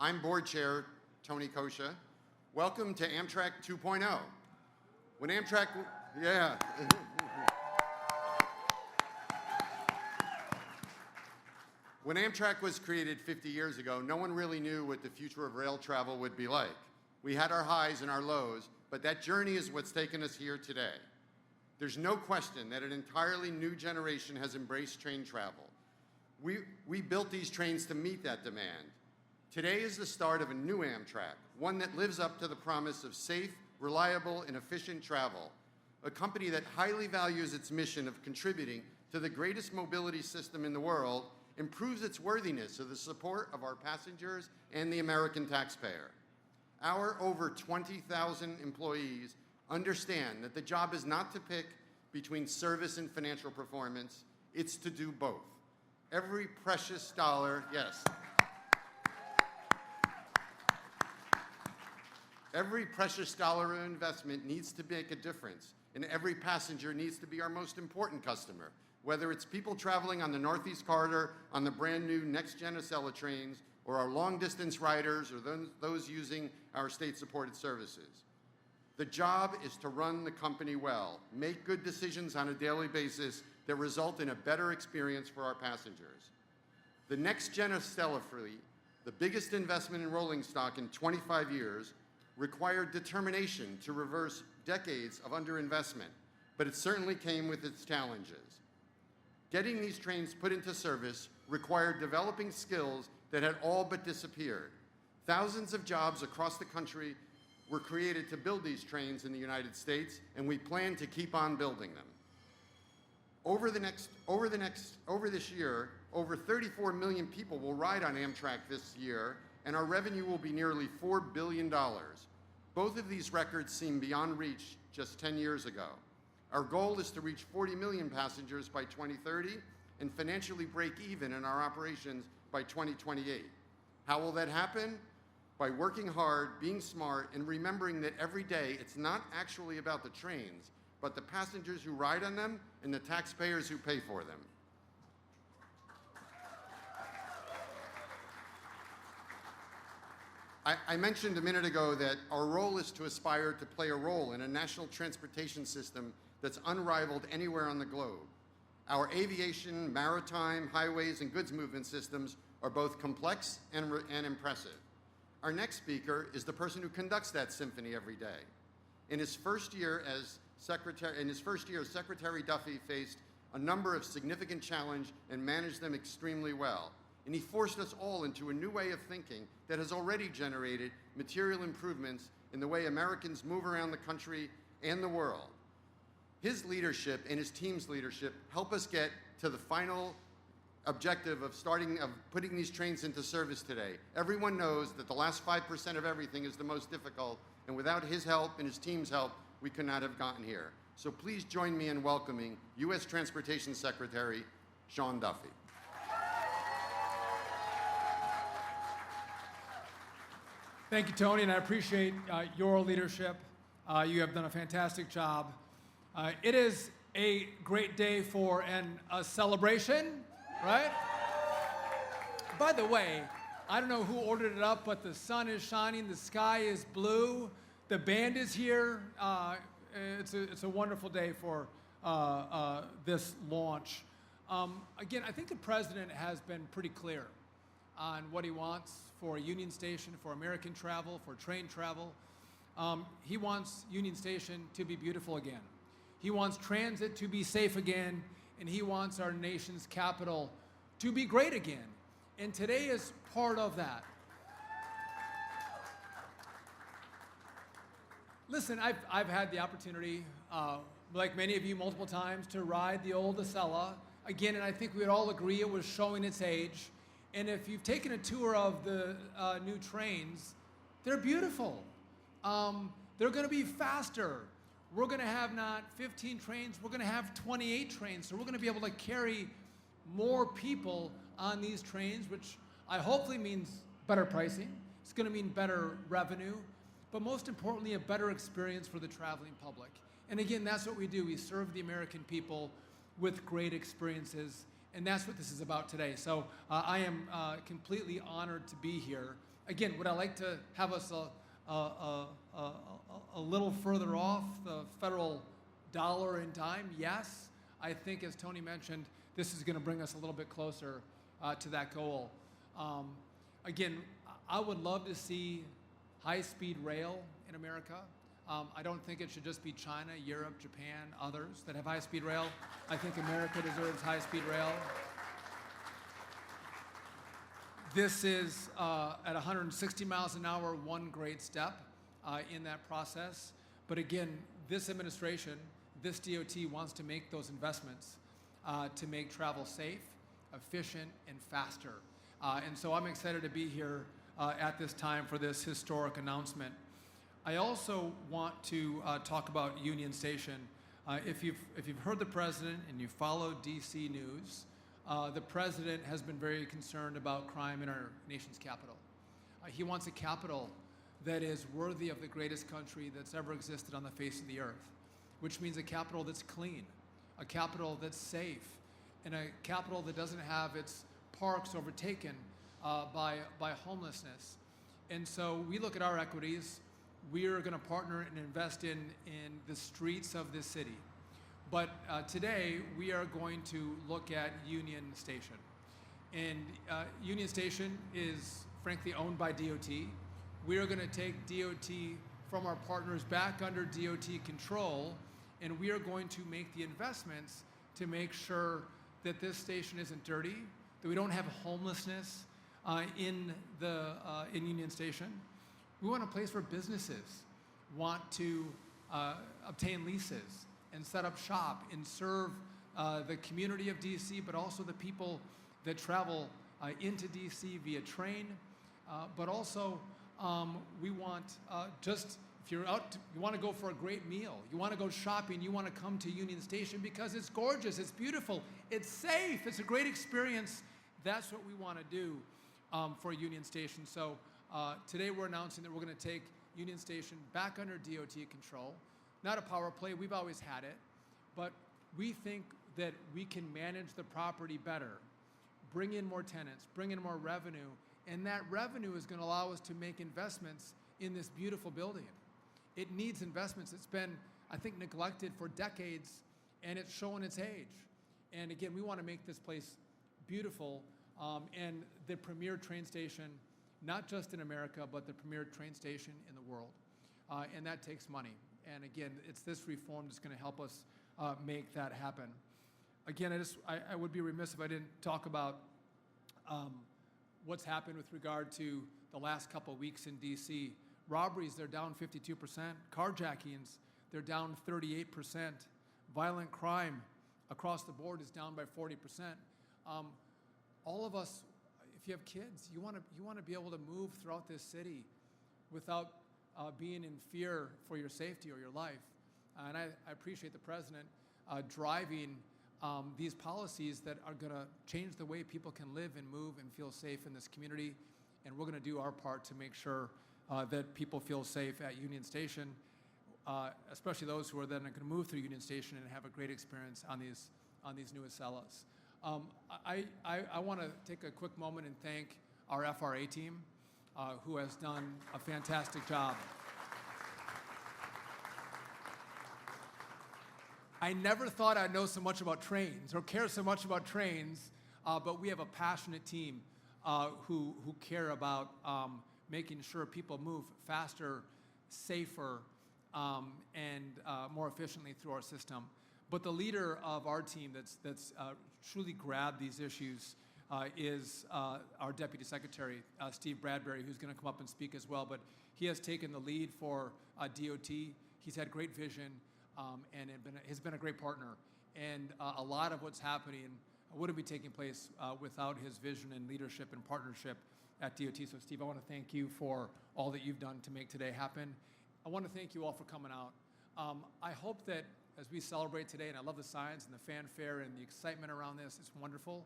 I'm Board Chair Tony Kosha. Welcome to Amtrak 2.0. When Amtrak, yeah. When Amtrak was created 50 years ago, no one really knew what the future of rail travel would be like. We had our highs and our lows, but that journey is what's taken us here today. There's no question that an entirely new generation has embraced train travel. We built these trains to meet that demand. Today is the start of a new Amtrak, one that lives up to the promise of safe, reliable, and efficient travel. A company that highly values its mission of contributing to the greatest mobility system in the world, improves its worthiness of the support of our passengers and the American taxpayer. Our over 20,000 employees understand that the job is not to pick between service and financial performance, it's to do both. Every precious dollar, yes. Every precious dollar of investment needs to make a difference, and every passenger needs to be our most important customer, whether it's people traveling on the Northeast Corridor on the brand new NextGen Acela trains, or our long-distance riders, or those using our state-supported services. The job is to run the company well, make good decisions on a daily basis that result in a better experience for our passengers. The NextGen Acela fleet, the biggest investment in rolling stock in 25 years, required determination to reverse decades of underinvestment, but it certainly came with its challenges. Getting these trains put into service required developing skills that had all but disappeared. Thousands of jobs across the country were created to build these trains in the United States, and we plan to keep on building them. Over this year, over 34 million people will ride on Amtrak this year, and our revenue will be nearly $4 billion. Both of these records seem beyond reach just 10 years ago. Our goal is to reach 40 million passengers by 2030 and financially break even in our operations by 2028. How will that happen? By working hard, being smart, and remembering that every day it's not actually about the trains, but the passengers who ride on them and the taxpayers who pay for them. I mentioned a minute ago that our role is to aspire to play a role in a national transportation system that's unrivaled anywhere on the globe. Our aviation, maritime, highways, and goods movement systems are both complex and impressive. Our next speaker is the person who conducts that symphony every day. In his first year as Secretary Duffy faced a number of significant challenges and managed them extremely well. And he forced us all into a new way of thinking that has already generated material improvements in the way Americans move around the country and the world. His leadership and his team's leadership help us get to the final objective of putting these trains into service today. Everyone knows that the last 5% of everything is the most difficult, and without his help and his team's help, we could not have gotten here. So please join me in welcoming U.S. Transportation Secretary Sean Duffy. Thank you, Tony, and I appreciate your leadership. You have done a fantastic job. It is a great day for a celebration, right? By the way, I don't know who ordered it up, but the sun is shining, the sky is blue, the band is here. It's a wonderful day for this launch. Again, I think the president has been pretty clear on what he wants for Union Station, for American travel, for train travel. He wants Union Station to be beautiful again. He wants transit to be safe again, and he wants our nation's capital to be great again. And today is part of that. Listen, I've had the opportunity, like many of you multiple times, to ride the old Acela again, and I think we would all agree it was showing its age. And if you've taken a tour of the new trains, they're beautiful. They're going to be faster. We're going to have not 15 trains, we're going to have 28 trains. So we're going to be able to carry more people on these trains, which I hopefully means better pricing. It's going to mean better revenue, but most importantly, a better experience for the traveling public. And again, that's what we do. We serve the American people with great experiences, and that's what this is about today. So I am completely honored to be here. Again, would I like to have us a little further off the federal dollar in time? Yes. I think, as Tony mentioned, this is going to bring us a little bit closer to that goal. Again, I would love to see high-speed rail in America. I don't think it should just be China, Europe, Japan, others that have high-speed rail. I think America deserves high-speed rail. This is, at 160 miles an hour, one great step in that process. But again, this administration, this DOT wants to make those investments to make travel safe, efficient, and faster. And so I'm excited to be here at this time for this historic announcement. I also want to talk about Union Station. If you've heard the president and you follow DC news, the president has been very concerned about crime in our nation's capital. He wants a capital that is worthy of the greatest country that's ever existed on the face of the earth, which means a capital that's clean, a capital that's safe, and a capital that doesn't have its parks overtaken by homelessness. And so we look at our equities. We are going to partner and invest in the streets of this city. But today, we are going to look at Union Station. And Union Station is, frankly, owned by DOT. We are going to take DOT from our partners back under DOT control, and we are going to make the investments to make sure that this station isn't dirty, that we don't have homelessness in Union Station. We want a place where businesses want to obtain leases and set up shop and serve the community of DC, but also the people that travel into DC via train. But also, we want if you're out, you want to go for a great meal, you want to go shopping, you want to come to Union Station because it's gorgeous, it's beautiful, it's safe, it's a great experience. That's what we want to do for Union Station. So today we're announcing that we're going to take Union Station back under DOT control. Not a power play, we've always had it, but we think that we can manage the property better, bring in more tenants, bring in more revenue, and that revenue is going to allow us to make investments in this beautiful building. It needs investments. It's been, I think, neglected for decades, and it's showing its age. And again, we want to make this place beautiful and the premier train station, not just in America, but the premier train station in the world. And that takes money. And again, it's this reform that's going to help us make that happen. Again, I would be remiss if I didn't talk about what's happened with regard to the last couple of weeks in DC. Robberies, they're down 52%. Carjackings, they're down 38%. Violent crime across the board is down by 40%. All of us, if you have kids, you want to be able to move throughout this city without being in fear for your safety or your life. And I appreciate the president driving these policies that are going to change the way people can live and move and feel safe in this community. And we're going to do our part to make sure that people feel safe at Union Station, especially those who are then going to move through Union Station and have a great experience on these new Acelas. I want to take a quick moment and thank our FRA team, who has done a fantastic job. I never thought I'd know so much about trains or care so much about trains, but we have a passionate team who care about making sure people move faster, safer, and more efficiently through our system. But the leader of our team that's truly grabbed these issues is our Deputy Secretary, Steve Bradbury, who's going to come up and speak as well. But he has taken the lead for DOT. He's had great vision and has been a great partner. And a lot of what's happening wouldn't be taking place without his vision and leadership and partnership at DOT. So, Steve, I want to thank you for all that you've done to make today happen. I want to thank you all for coming out. I hope that as we celebrate today, and I love the signs and the fanfare and the excitement around this, it's wonderful.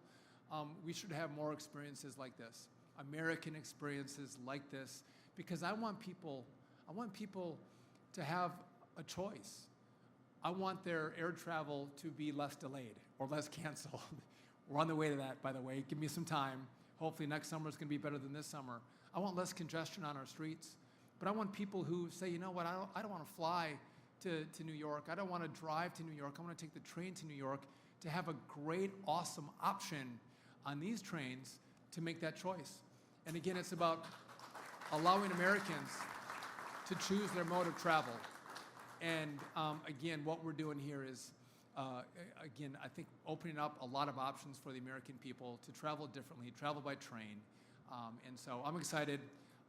We should have more experiences like this, American experiences like this, because I want people to have a choice. I want their air travel to be less delayed or less canceled. We're on the way to that, by the way. Give me some time. Hopefully next summer is going to be better than this summer. I want less congestion on our streets. But I want people who say, you know what, I don't want to fly to New York. I don't want to drive to New York. I want to take the train to New York, to have a great, awesome option on these trains to make that choice. And again, it's about allowing Americans to choose their mode of travel. And again, what we're doing here is, again, I think opening up a lot of options for the American people to travel differently, travel by train. And so I'm excited.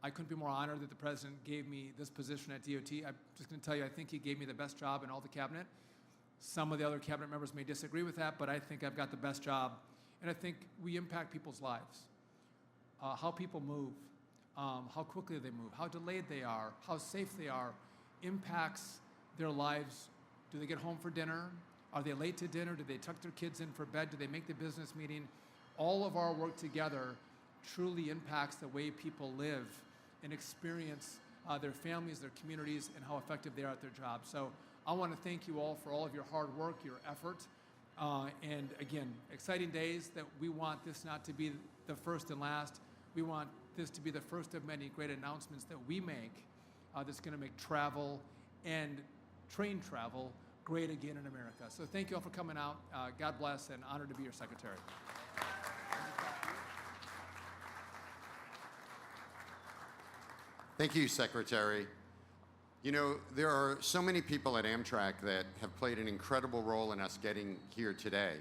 I couldn't be more honored that the president gave me this position at DOT. I'm just going to tell you, I think he gave me the best job in all the cabinet. Some of the other cabinet members may disagree with that, but I think I've got the best job. And I think we impact people's lives. How people move, how quickly they move, how delayed they are, how safe they are, impacts their lives. Do they get home for dinner? Are they late to dinner? Do they tuck their kids in for bed? Do they make the business meeting? All of our work together truly impacts the way people live and experience their families, their communities, and how effective they are at their jobs. So I want to thank you all for all of your hard work, your effort, and again, exciting days that we want this not to be the first and last. We want this to be the first of many great announcements that we make that's going to make travel and train travel great again in America. So thank you all for coming out. God bless, and honored to be your secretary. Thank you, Secretary. You know, there are so many people at Amtrak that have played an incredible role in us getting here today.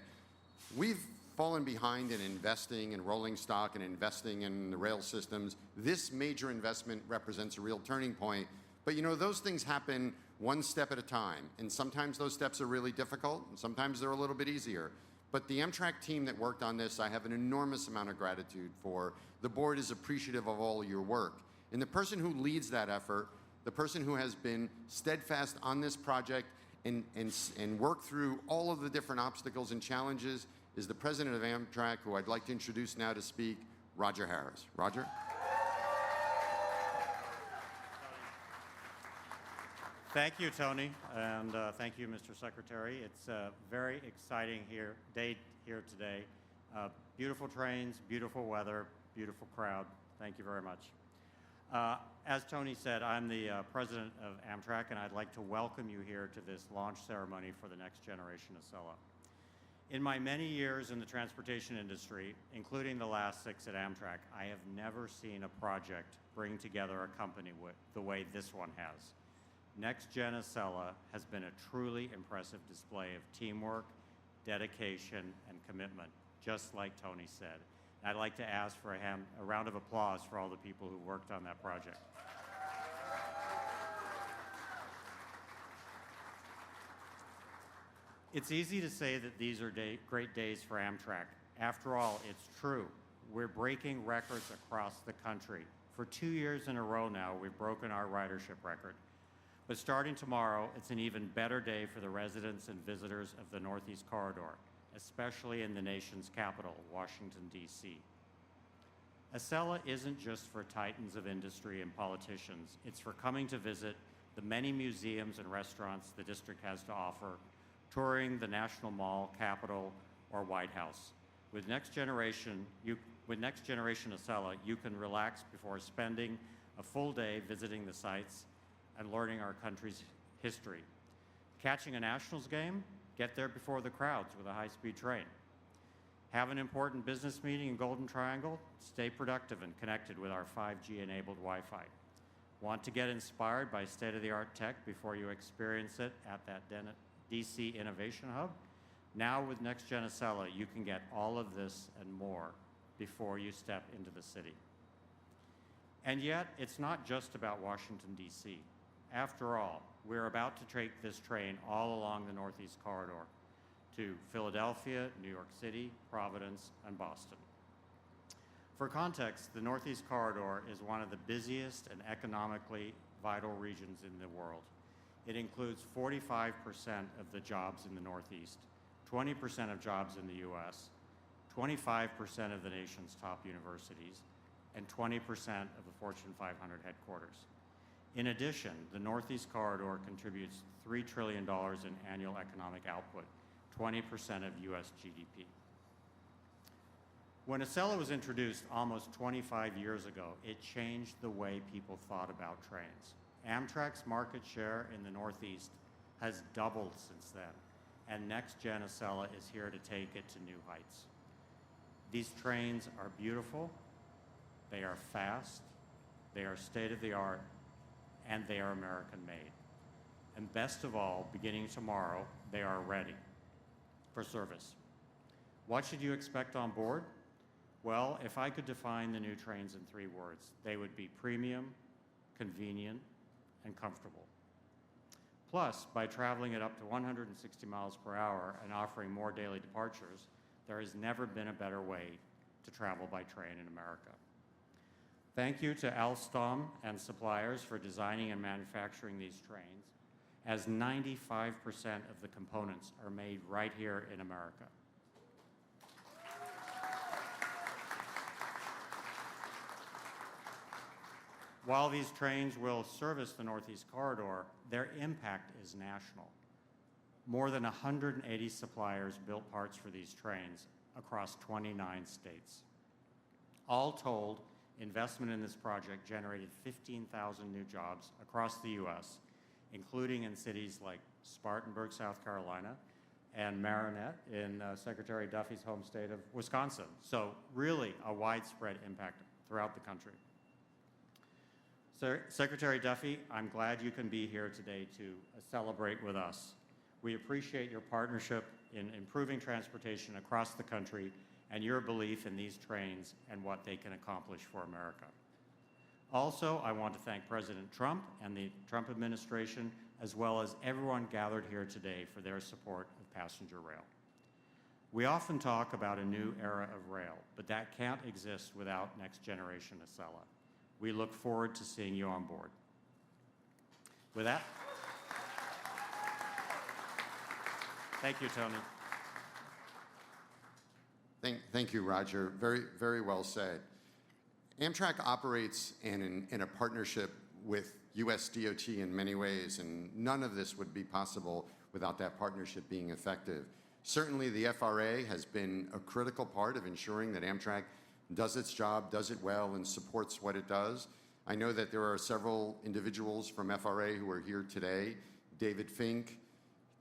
We've fallen behind in investing in rolling stock and investing in the rail systems. This major investment represents a real turning point. But you know, those things happen one step at a time. And sometimes those steps are really difficult, and sometimes they're a little bit easier. But the Amtrak team that worked on this, I have an enormous amount of gratitude for. The board is appreciative of all your work. And the person who leads that effort, the person who has been steadfast on this project and worked through all of the different obstacles and challenges, is the president of Amtrak, who I'd like to introduce now to speak, Roger Harris. Roger? Thank you, Tony, and thank you, Mr. Secretary. It's a very exciting day here today. Beautiful trains, beautiful weather, beautiful crowd. Thank you very much. As Tony said, I'm the president of Amtrak, and I'd like to welcome you here to this launch ceremony for the NextGen Acela. In my many years in the transportation industry, including the last 6 at Amtrak, I have never seen a project bring together a company the way this one has. NextGen Acela has been a truly impressive display of teamwork, dedication, and commitment, just like Tony said. I'd like to ask for a round of applause for all the people who worked on that project. It's easy to say that these are great days for Amtrak. After all, it's true. We're breaking records across the country. For 2 years in a row now, we've broken our ridership record. But starting tomorrow, it's an even better day for the residents and visitors of the Northeast Corridor, especially in the nation's capital, Washington, D.C. Acela isn't just for titans of industry and politicians. It's for coming to visit the many museums and restaurants the district has to offer, touring the National Mall, Capitol, or White House. With Next Generation Acela, you can relax before spending a full day visiting the sites and learning our country's history. Catching a Nationals game? Get there before the crowds with a high-speed train. Have an important business meeting in Golden Triangle? Stay productive and connected with our 5G-enabled Wi-Fi. Want to get inspired by state-of-the-art tech before you experience it at that DC Innovation Hub? Now with NextGen Acela, you can get all of this and more before you step into the city. And yet, it's not just about Washington, D.C. After all, we're about to take this train all along the Northeast Corridor to Philadelphia, New York City, Providence, and Boston. For context, the Northeast Corridor is one of the busiest and economically vital regions in the world. It includes 45% of the jobs in the Northeast, 20% of jobs in the U.S., 25% of the nation's top universities, and 20% of the Fortune 500 headquarters. In addition, the Northeast Corridor contributes $3 trillion in annual economic output, 20% of U.S. GDP. When Acela was introduced almost 25 years ago, it changed the way people thought about trains. Amtrak's market share in the Northeast has doubled since then, and NextGen Acela is here to take it to new heights. These trains are beautiful, they are fast, they are state-of-the-art, and they are American-made. And best of all, beginning tomorrow, they are ready for service. What should you expect on board? Well, if I could define the new trains in 3 words, they would be premium, convenient, and comfortable. Plus, by traveling at up to 160 miles per hour and offering more daily departures, there has never been a better way to travel by train in America. Thank you to Alstom and suppliers for designing and manufacturing these trains, as 95% of the components are made right here in America. While these trains will service the Northeast Corridor, their impact is national. More than 180 suppliers built parts for these trains across 29 states. All told, investment in this project generated 15,000 new jobs across the U.S., including in cities like Spartanburg, South Carolina, and Marinette in Secretary Duffy's home state of Wisconsin. So really a widespread impact throughout the country. Secretary Duffy, I'm glad you can be here today to celebrate with us. We appreciate your partnership in improving transportation across the country and your belief in these trains and what they can accomplish for America. Also, I want to thank President Trump and the Trump administration, as well as everyone gathered here today for their support of passenger rail. We often talk about a new era of rail, but that can't exist without Next Generation Acela. We look forward to seeing you on board. With that, thank you, Tony. Thank you, Roger. Very, very well said. Amtrak operates in a partnership with US DOT in many ways, and none of this would be possible without that partnership being effective. Certainly, the FRA has been a critical part of ensuring that Amtrak does its job, does it well, and supports what it does. I know that there are several individuals from FRA who are here today, David Fink,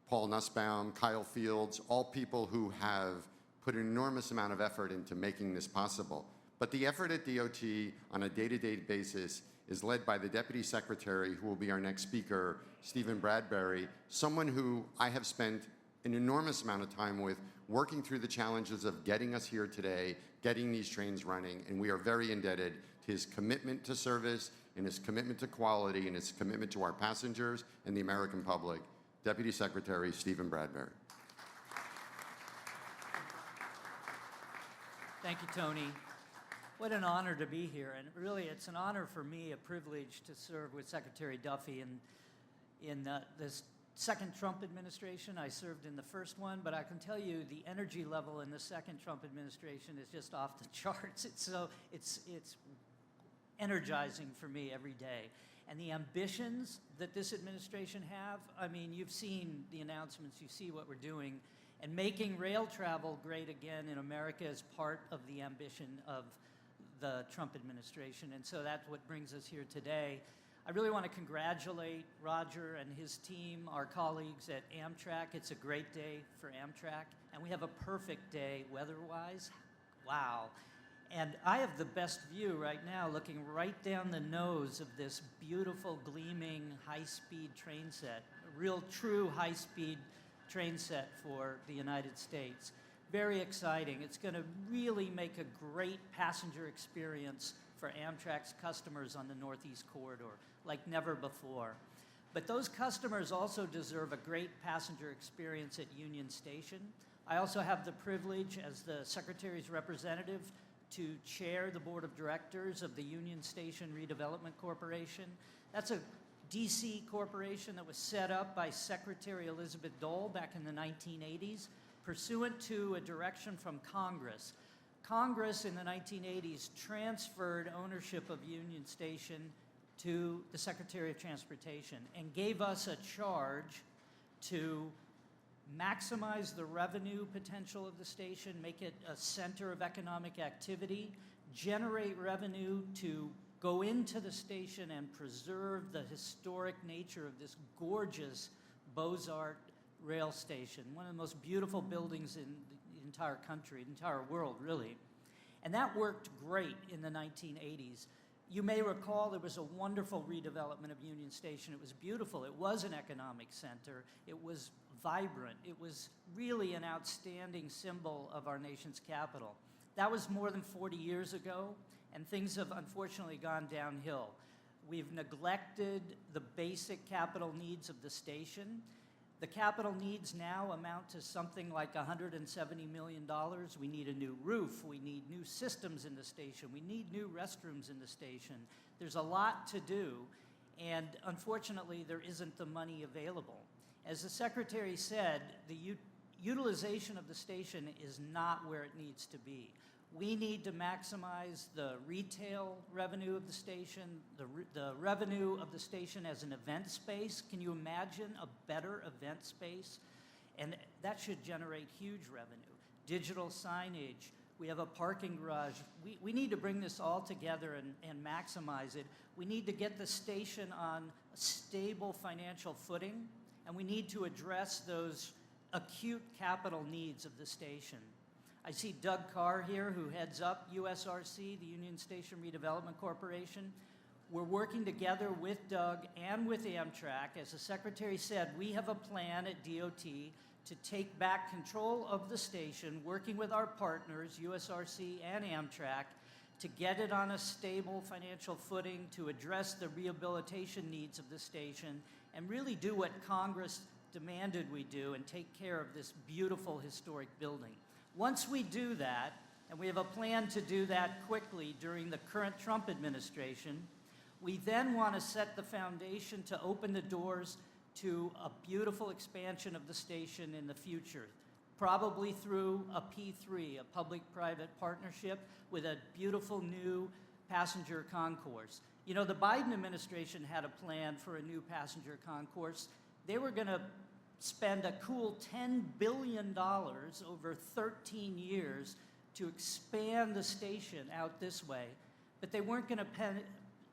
Paul Nussbaum, Kyle Fields, all people who have put an enormous amount of effort into making this possible. But the effort at DOT on a day-to-day basis is led by the Deputy Secretary, who will be our next speaker, Stephen Bradbury, someone who I have spent an enormous amount of time with, working through the challenges of getting us here today, getting these trains running, and we are very indebted to his commitment to service and his commitment to quality and his commitment to our passengers and the American public. Deputy Secretary Stephen Bradbury. Thank you, Tony. What an honor to be here, and really it's an honor for me, a privilege to serve with Secretary Duffy in this second Trump administration. I served in the first one, but I can tell you the energy level in the second Trump administration is just off the charts. It's energizing for me every day. And the ambitions that this administration have, I mean, you've seen the announcements, you see what we're doing, and making rail travel great again in America is part of the ambition of the Trump administration. And so that's what brings us here today. I really want to congratulate Roger and his team, our colleagues at Amtrak. It's a great day for Amtrak, and we have a perfect day weather-wise. Wow. And I have the best view right now, looking right down the nose of this beautiful, gleaming, high-speed train set, a real, true high-speed train set for the United States. Very exciting. It's going to really make a great passenger experience for Amtrak's customers on the Northeast Corridor, like never before. But those customers also deserve a great passenger experience at Union Station. I also have the privilege, as the Secretary's representative, to chair the board of directors of the Union Station Redevelopment Corporation. That's a DC corporation that was set up by Secretary Elizabeth Dole back in the 1980s, pursuant to a direction from Congress. Congress in the 1980s transferred ownership of Union Station to the Secretary of Transportation and gave us a charge to maximize the revenue potential of the station, make it a center of economic activity, generate revenue to go into the station and preserve the historic nature of this gorgeous Beaux-Arts rail station, one of the most beautiful buildings in the entire country, the entire world, really. And that worked great in the 1980s. You may recall there was a wonderful redevelopment of Union Station. It was beautiful. It was an economic center. It was vibrant. It was really an outstanding symbol of our nation's capital. That was more than 40 years ago, and things have unfortunately gone downhill. We've neglected the basic capital needs of the station. The capital needs now amount to something like $170 million. We need a new roof. We need new systems in the station. We need new restrooms in the station. There's a lot to do, and unfortunately, there isn't the money available. As the Secretary said, the utilization of the station is not where it needs to be. We need to maximize the retail revenue of the station, the revenue of the station as an event space. Can you imagine a better event space? And that should generate huge revenue. Digital signage. We have a parking garage. We need to bring this all together and maximize it. We need to get the station on a stable financial footing, and we need to address those acute capital needs of the station. I see Doug Carr here, who heads up USRC, the Union Station Redevelopment Corporation. We're working together with Doug and with Amtrak. As the Secretary said, we have a plan at DOT to take back control of the station, working with our partners, USRC and Amtrak, to get it on a stable financial footing, to address the rehabilitation needs of the station, and really do what Congress demanded we do and take care of this beautiful historic building. Once we do that, and we have a plan to do that quickly during the current Trump administration, we then want to set the foundation to open the doors to a beautiful expansion of the station in the future, probably through a P3, a public-private partnership with a beautiful new passenger concourse. You know, the Biden administration had a plan for a new passenger concourse. They were going to spend a cool $10 billion over 13 years to expand the station out this way, but they weren't going to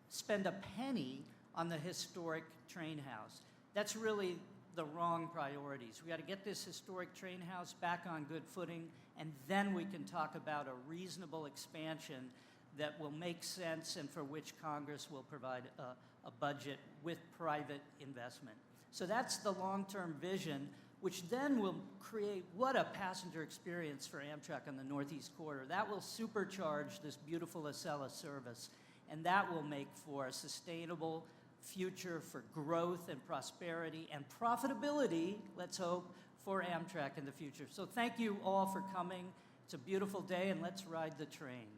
spend a penny on the historic train house. That's really the wrong priorities. We got to get this historic train house back on good footing, and then we can talk about a reasonable expansion that will make sense and for which Congress will provide a budget with private investment. So that's the long-term vision, which then will create what a passenger experience for Amtrak on the Northeast Corridor. That will supercharge this beautiful Acela service, and that will make for a sustainable future for growth and prosperity and profitability, let's hope, for Amtrak in the future. So thank you all for coming. It's a beautiful day, and let's ride the train.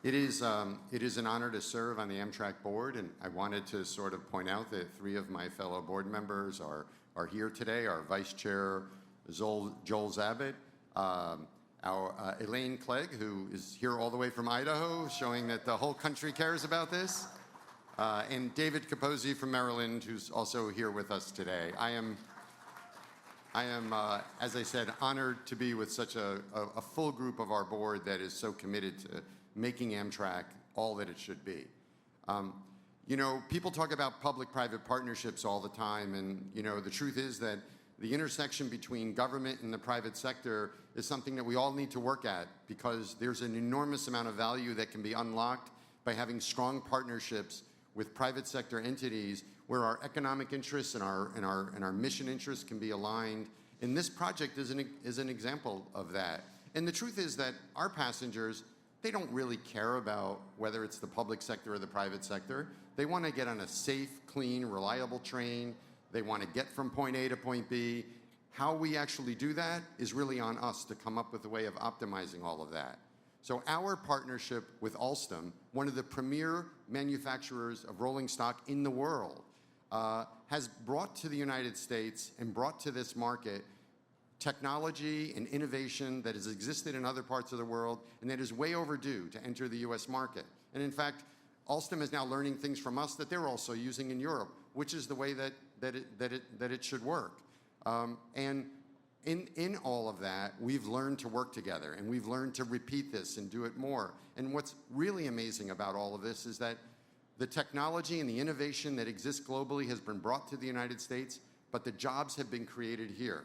It is an honor to serve on the Amtrak board, and I wanted to sort of point out that 3 of my fellow board members are here today. Our Vice Chair, Joel Zabit, our Elaine Clegg, who is here all the way from Idaho, showing that the whole country cares about this, and David Capozzi from Maryland, who's also here with us today. I am, as I said, honored to be with such a full group of our board that is so committed to making Amtrak all that it should be. You know, people talk about public-private partnerships all the time, and you know, the truth is that the intersection between government and the private sector is something that we all need to work at, because there's an enormous amount of value that can be unlocked by having strong partnerships with private sector entities where our economic interests and our mission interests can be aligned. And this project is an example of that. And the truth is that our passengers, they don't really care about whether it's the public sector or the private sector. They want to get on a safe, clean, reliable train. They want to get from point A to point B. How we actually do that is really on us to come up with a way of optimizing all of that. So our partnership with Alstom, one of the premier manufacturers of rolling stock in the world, has brought to the United States and brought to this market technology and innovation that has existed in other parts of the world and that is way overdue to enter the US market. And in fact, Alstom is now learning things from us that they're also using in Europe, which is the way that it should work. And in all of that, we've learned to work together, and we've learned to repeat this and do it more. And what's really amazing about all of this is that the technology and the innovation that exists globally has been brought to the United States, but the jobs have been created here.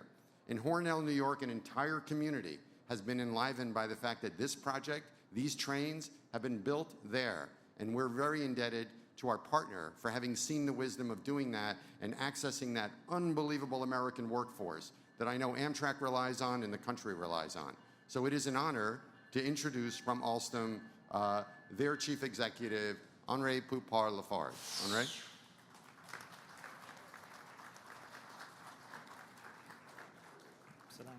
In Hornell, New York, an entire community has been enlivened by the fact that this project, these trains, have been built there. And we're very indebted to our partner for having seen the wisdom of doing that and accessing that unbelievable American workforce that I know Amtrak relies on and the country relies on. So it is an honor to introduce from Alstom their chief executive, Henri Poupart-Lafarge. Henri? Excellent.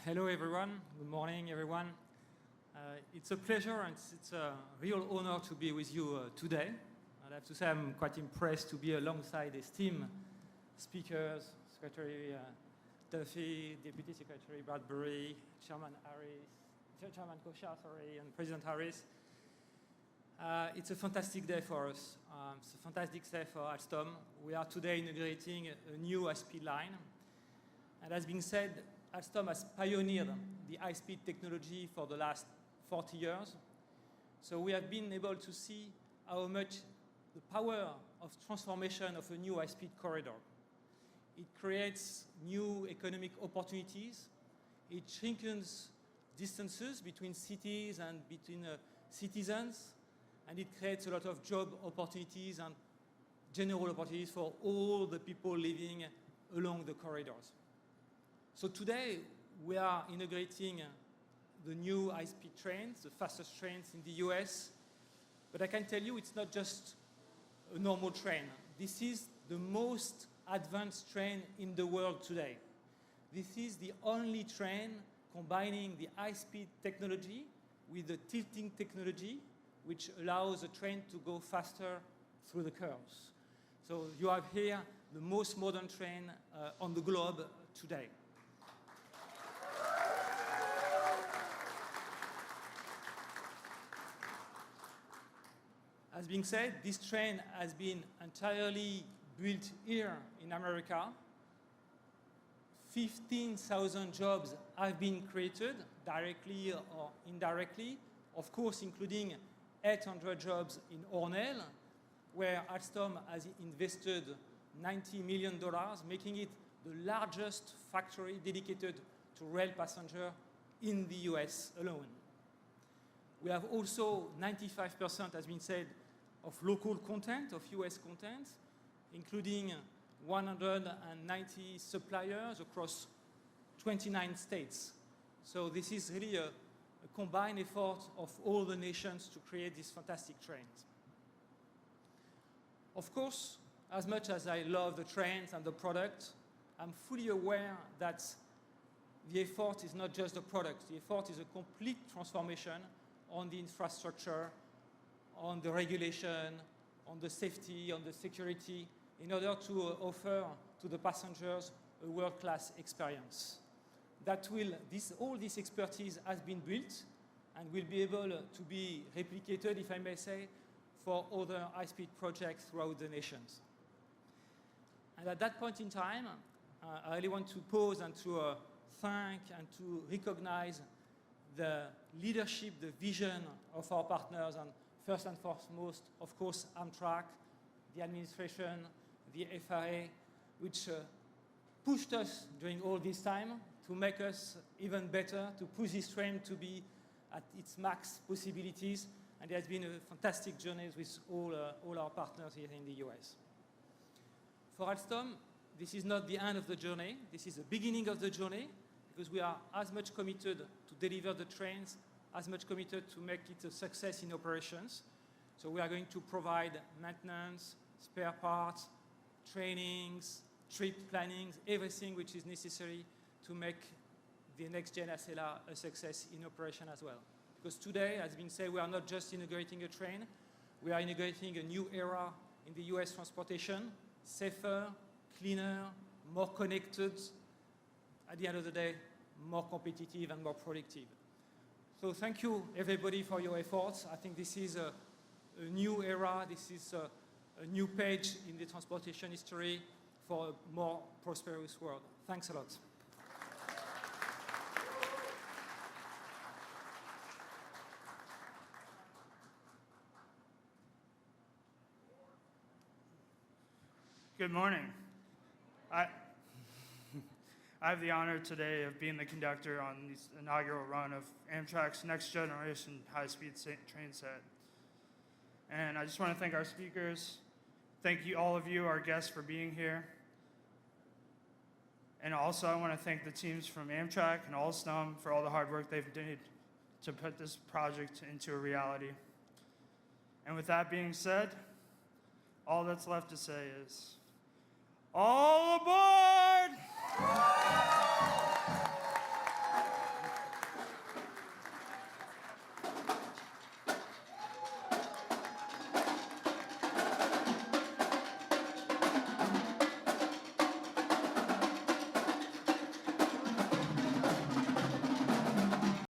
Hello, everyone. Good morning, everyone. It's a pleasure and it's a real honor to be with you today. I have to say I'm quite impressed to be alongside esteemed speakers, Secretary Duffy, Deputy Secretary Bradbury, Chairman Kochar, and President Harris. It's a fantastic day for us. It's a fantastic day for Alstom. We are today inaugurating a new high-speed line. And as being said, Alstom has pioneered the high-speed technology for the last 40 years. So we have been able to see how much the power of transformation of a new high-speed corridor. It creates new economic opportunities. It shrinkens distances between cities and between citizens. And it creates a lot of job opportunities and general opportunities for all the people living along the corridors. So today, we are inaugurating the new high-speed trains, the fastest trains in the US. But I can tell you it's not just a normal train. This is the most advanced train in the world today. This is the only train combining the high-speed technology with the tilting technology, which allows the train to go faster through the curves. So you have here the most modern train on the globe today. As being said, this train has been entirely built here in America. 15,000 jobs have been created, directly or indirectly, of course, including 800 jobs in Hornell, where Alstom has invested $90 million, making it the largest factory dedicated to rail passenger in the US alone. We have also 95%, has been said, of local content, of US content, including 190 suppliers across 29 states. So this is really a combined effort of all the nations to create these fantastic trains. Of course, as much as I love the trains and the product, I'm fully aware that the effort is not just the product. The effort is a complete transformation on the infrastructure, on the regulation, on the safety, on the security, in order to offer to the passengers a world-class experience. All this expertise has been built and will be able to be replicated, if I may say, for other high-speed projects throughout the nations. And at that point in time, I really want to pause and to thank and to recognize the leadership, the vision of our partners, and first and foremost, of course, Amtrak, the administration, the FAA, which pushed us during all this time to make us even better, to push this train to be at its max possibilities. And it has been a fantastic journey with all our partners here in the US. For Alstom, this is not the end of the journey. This is the beginning of the journey, because we are as much committed to deliver the trains, as much committed to make it a success in operations. So we are going to provide maintenance, spare parts, trainings, trip plannings, everything which is necessary to make the NextGen Acela a success in operation as well. Because today, as has been said, we are not just inaugurating a train, we are inaugurating a new era in the US transportation, safer, cleaner, more connected, at the end of the day, more competitive and more productive. So thank you, everybody, for your efforts. I think this is a new era. This is a new page in the transportation history for a more prosperous world. Thanks a lot. Good morning. I have the honor today of being the conductor on the inaugural run of Amtrak's next generation high-speed train set. And I just want to thank our speakers. Thank you, all of you, our guests, for being here. And also, I want to thank the teams from Amtrak and Alstom for all the hard work they've done to put this project into a reality. And with that being said, all that's left to say is, all aboard!